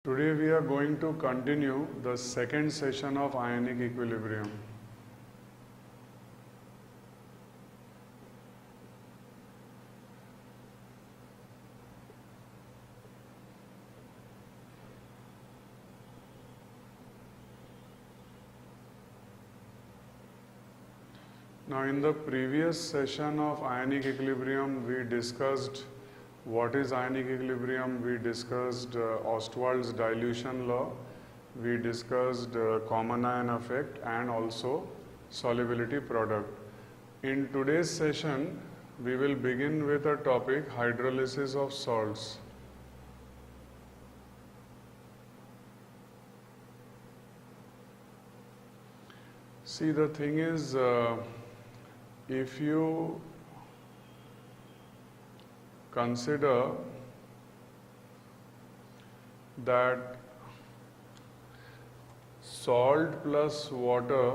Today we are going to continue the second session of ionic equilibrium. Now in the previous session of ionic equilibrium we discussed what is ionic equilibrium, we discussed Ostwald's dilution law, we discussed common ion effect and also solubility product. In today's session we will begin with a topic hydrolysis of salts. See, the thing is, if you consider that salt plus water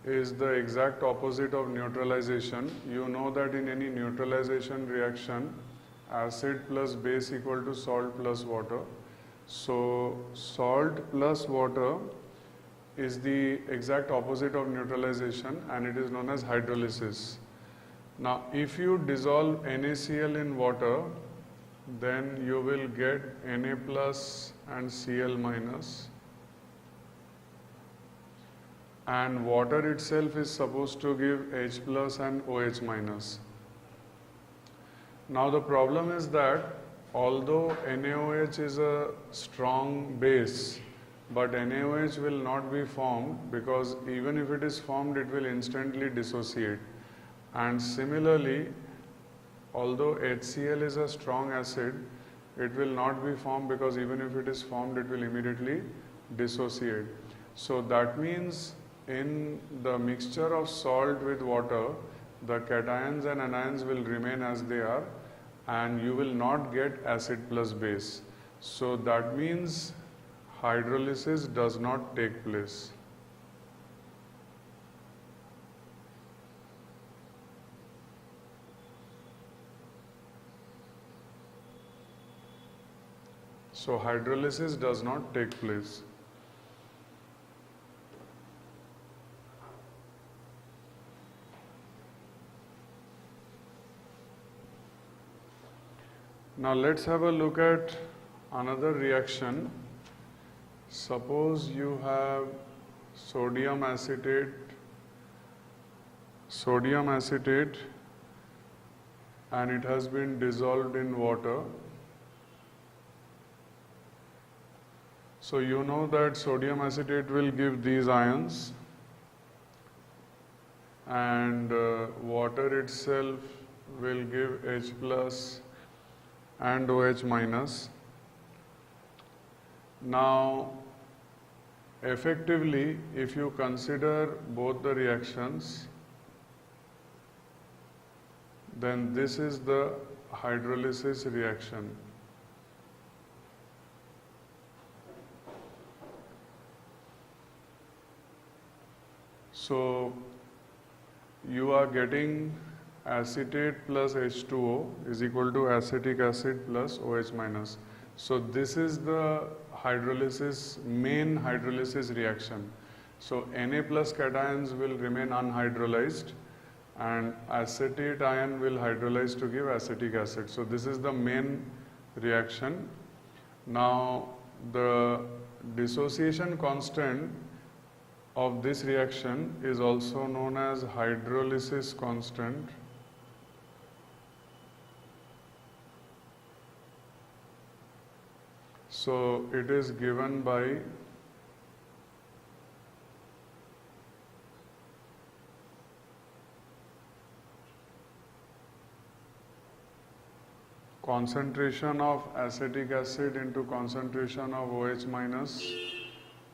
is the exact opposite of neutralization. You know that in any neutralization reaction, acid plus base equal to salt plus water. So salt plus water is the exact opposite of neutralization and it is known as hydrolysis. Now if you dissolve NaCl in water, then you will get Na plus and Cl minus, and water itself is supposed to give H plus and OH minus. Now the problem is that although NaOH is a strong base, but NaOH will not be formed because even if it is formed, it will instantly dissociate. And similarly, although HCl is a strong acid, it will not be formed because even if it is formed, it will immediately dissociate. So that means in the mixture of salt with water, the cations and anions will remain as they are and you will not get acid plus base. So that means hydrolysis does not take place. So hydrolysis does not take place. Now let's have a look at another reaction. Suppose you have sodium acetate and it has been dissolved in water. So you know that sodium acetate will give these ions and water itself will give H plus and OH minus. Now effectively, if you consider both the reactions, then this is the hydrolysis reaction. So you are getting acetate plus H2O is equal to acetic acid plus OH minus. So this is the hydrolysis, main hydrolysis reaction. So Na plus cations will remain unhydrolyzed and acetate ion will hydrolyze to give acetic acid. So this is the main reaction. Now the dissociation constant of this reaction is also known as hydrolysis constant. So it is given by concentration of acetic acid into concentration of OH minus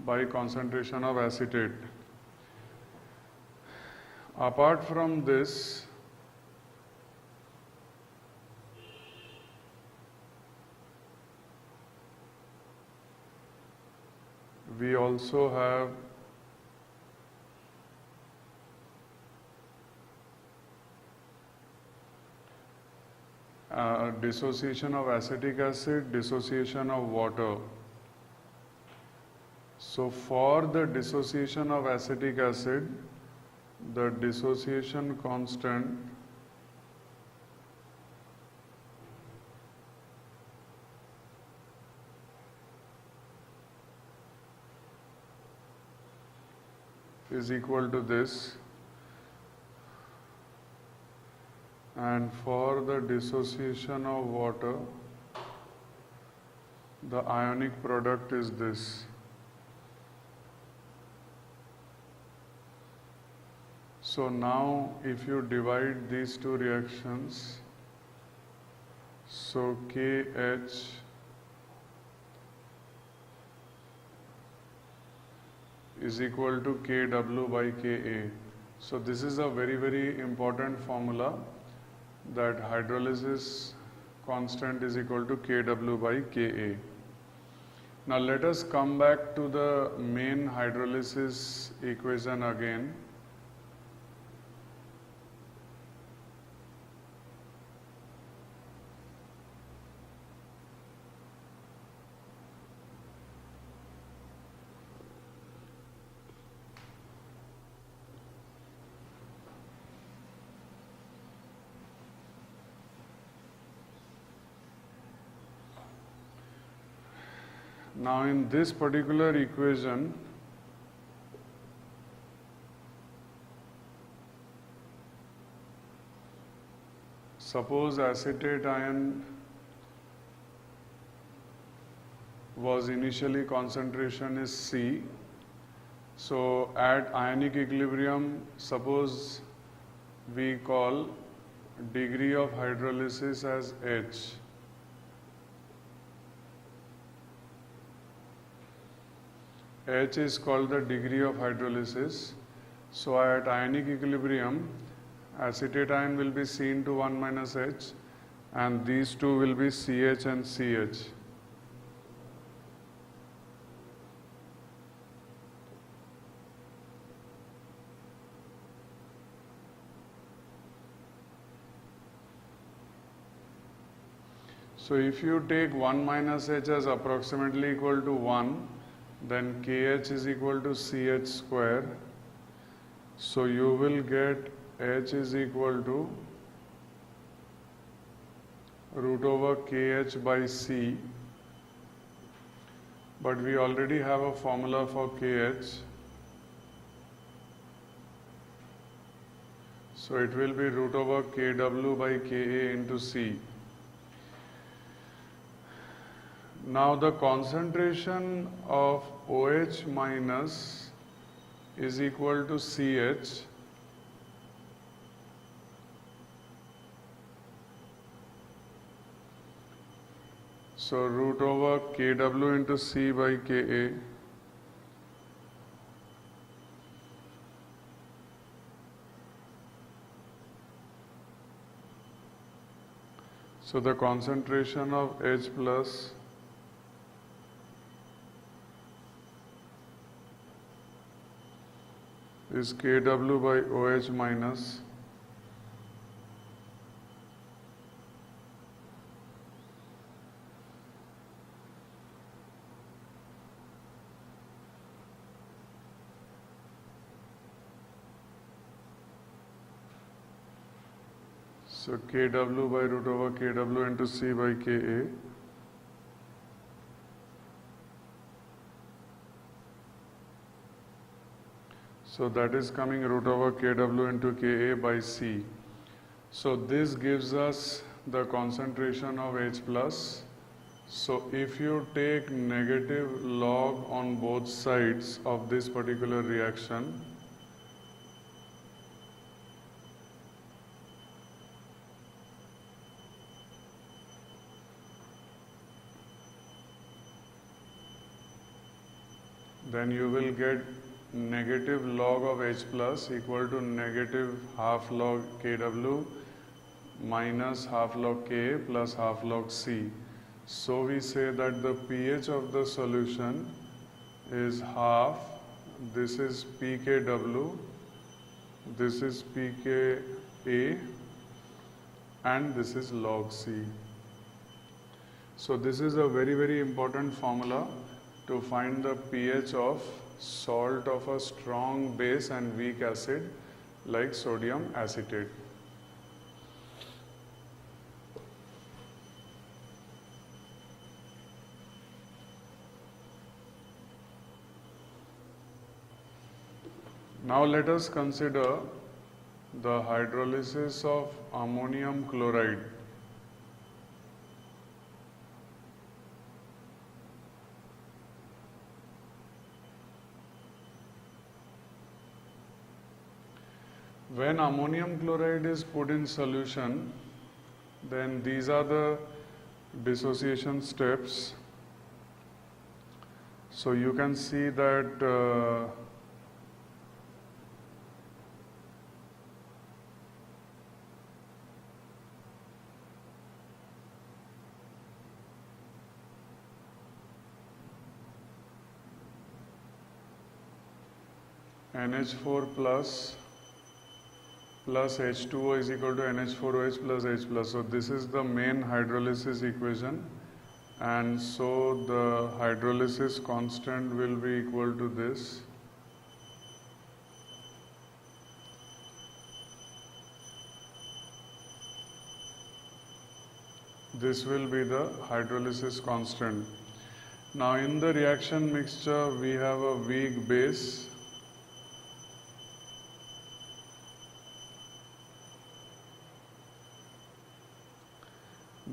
by concentration of acetate. Apart from this, we also have dissociation of acetic acid, dissociation of water. So for the dissociation of acetic acid, the dissociation constant is equal to this, and for the dissociation of water, the ionic product is this. So now if you divide these two reactions, so KH is equal to KW by KA. So this is a very, very important formula, that hydrolysis constant is equal to KW by KA. Now let us come back to the main hydrolysis equation again. Now in this particular equation, suppose acetate ion was initially concentration is C. So at ionic equilibrium, suppose we call degree of hydrolysis as H. H is called the degree of hydrolysis. So at ionic equilibrium, acetate ion will be C into 1 minus H, and these two will be CH and CH. So if you take 1 minus H as approximately equal to 1, then KH is equal to CH square. So you will get H is equal to root over KH by C. But we already have a formula for KH. So it will be root over KW by KA into C. Now the concentration of OH minus is equal to CH. So root over KW into C by KA. So the concentration of H plus is KW by OH minus so KW by root over KW into C by KA. So that is coming root over KW into KA by C. So this gives us the concentration of H plus. So if you take negative log on both sides of this particular reaction, then you will get negative log of H plus equal to negative half log KW minus half log Ka plus half log C. So we say that the pH of the solution is half, this is pKw, this is pKa, and this is log C. So this is a very important formula to find the pH of salt of a strong base and weak acid like sodium acetate. Now let us consider the hydrolysis of ammonium chloride. When ammonium chloride is put in solution, then these are the dissociation steps. So you can see that NH4 plus H2O is equal to NH4OH plus H plus. So this is the main hydrolysis equation, and so the hydrolysis constant will be equal to this. This will be the hydrolysis constant. Now in the reaction mixture we have a weak base,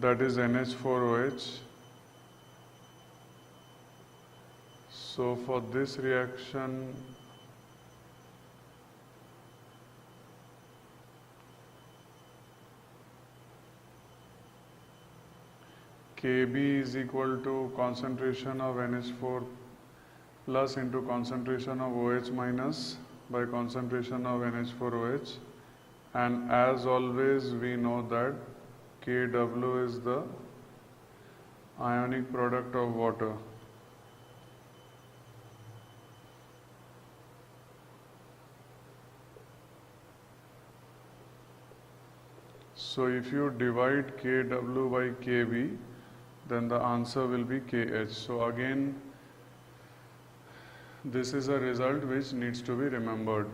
that is NH4OH. So for this reaction, Kb is equal to concentration of NH4 plus into concentration of OH minus by concentration of NH4OH, and as always we know that Kw is the ionic product of water. So if you divide Kw by Kb, then the answer will be Kh. So again, this is a result which needs to be remembered.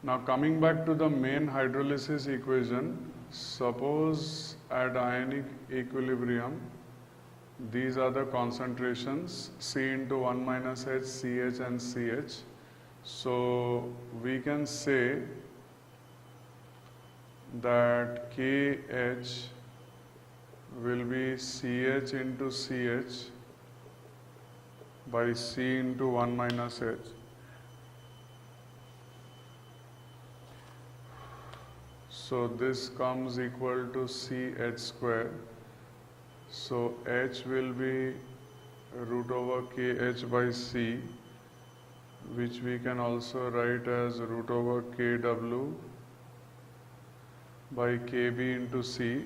Now coming back to the main hydrolysis equation, suppose at ionic equilibrium, these are the concentrations C into 1 minus H, CH and CH. So we can say that KH will be CH into CH by C into 1 minus H. So this comes equal to CH square. So H will be root over KH by C, which we can also write as root over KW by KB into C.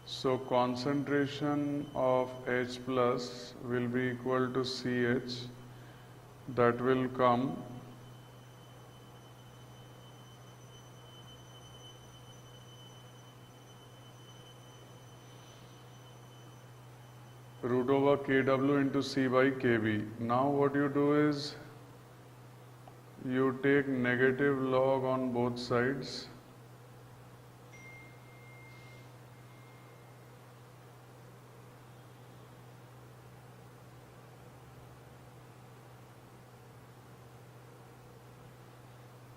So concentration of H plus will be equal to CH. That will come root over Kw into C by Kb. Now what you do is you take negative log on both sides.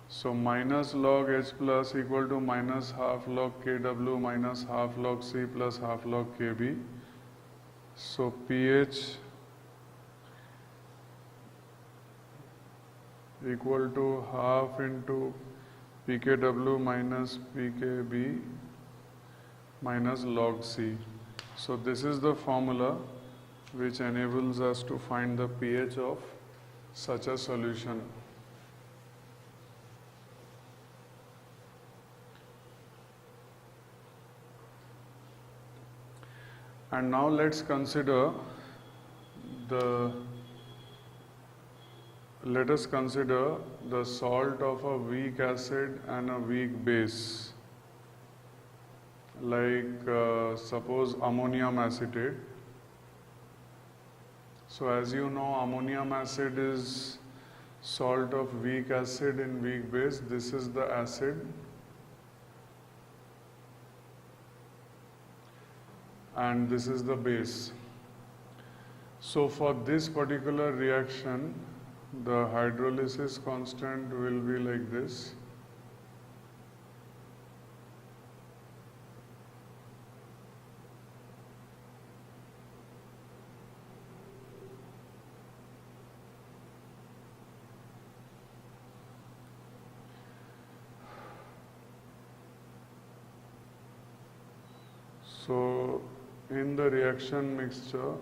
So minus log H plus equal to minus half log Kw minus half log C plus half log Kb. So pH equal to half into pKw minus pKb minus log C. So this is the formula which enables us to find the pH of such a solution. And now let's consider the salt of a weak acid and a weak base. like suppose ammonium acetate. So as you know, ammonium acid is salt of weak acid in weak base. This is the acid, and this is the base. So for this particular reaction, the hydrolysis constant will be like this. So in the reaction mixture,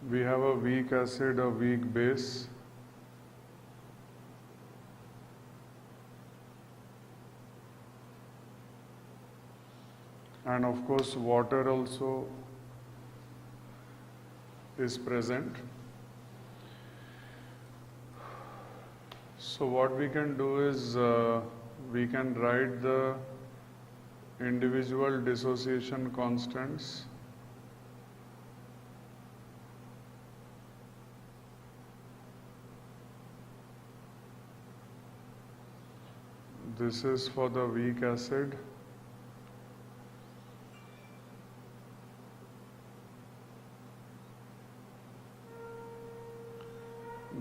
we have a weak acid, a weak base, and of course water also is present. So what we can do is we can write the individual dissociation constants. This is for the weak acid.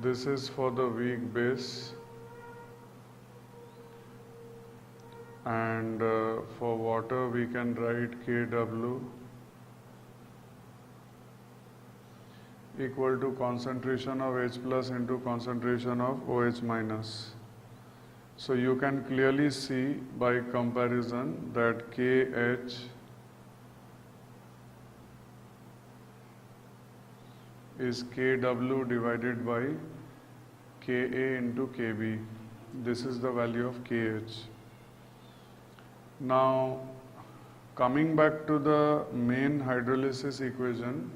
This is for the weak base. And for water we can write Kw equal to concentration of H plus into concentration of OH minus. So you can clearly see by comparison that Kh is Kw divided by Ka into Kb. This is the value of Kh. Now, coming back to the main hydrolysis equation,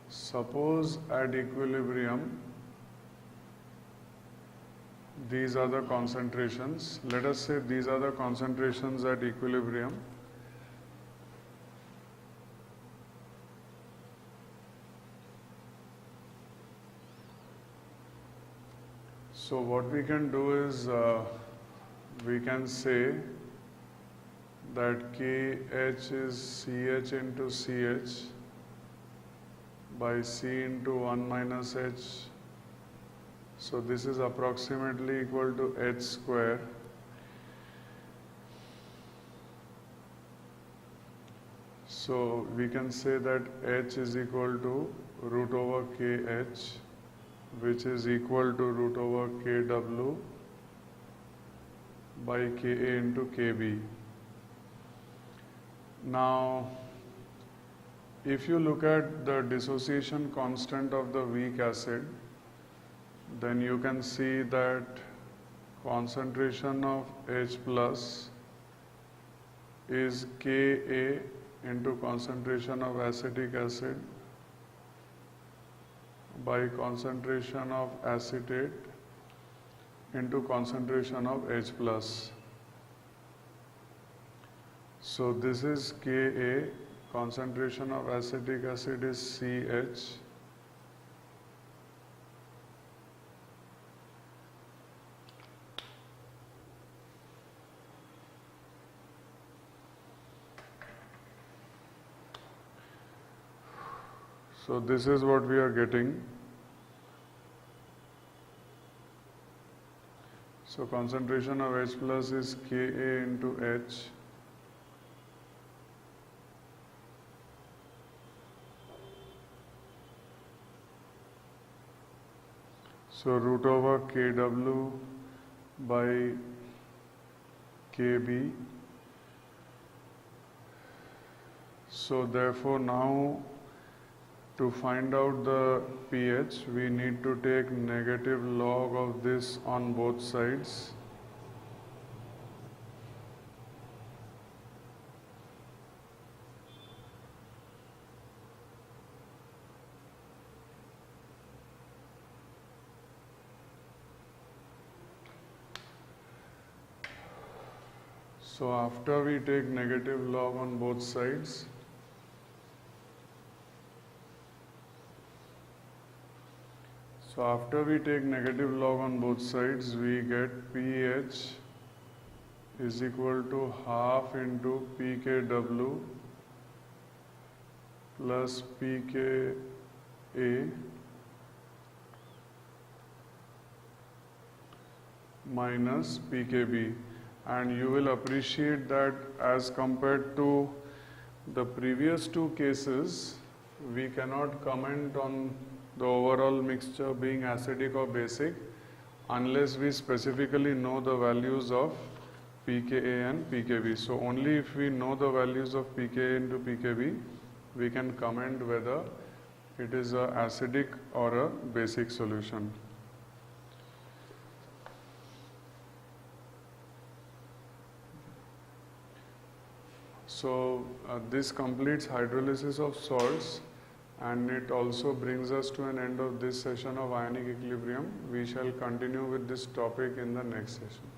suppose at equilibrium, these are the concentrations. Let us say these are the concentrations at equilibrium. So what we can do is we can say that Kh is Ch into Ch by C into 1 minus H. So this is approximately equal to H square. So we can say that H is equal to root over Kh, which is equal to root over Kw by Ka into Kb. Now, if you look at the dissociation constant of the weak acid, then you can see that concentration of H plus is Ka into concentration of acetic acid by concentration of acetate into concentration of H plus. So this is Ka, concentration of acetic acid is Ch, so this is what we are getting. So concentration of H plus is Ka into H. So root over Kw by Kb. So therefore now to find out the pH, we need to take negative log of this on both sides. So after we take negative log on both sides, we get pH is equal to half into pKw plus pKa minus pKb. And you will appreciate that as compared to the previous two cases, we cannot comment on the overall mixture being acidic or basic unless we specifically know the values of pKa and pKb. So only if we know the values of pKa into pKb, we can comment whether it is a acidic or a basic solution. So this completes hydrolysis of salts, and it also brings us to an end of this session of ionic equilibrium. We shall continue with this topic in the next session.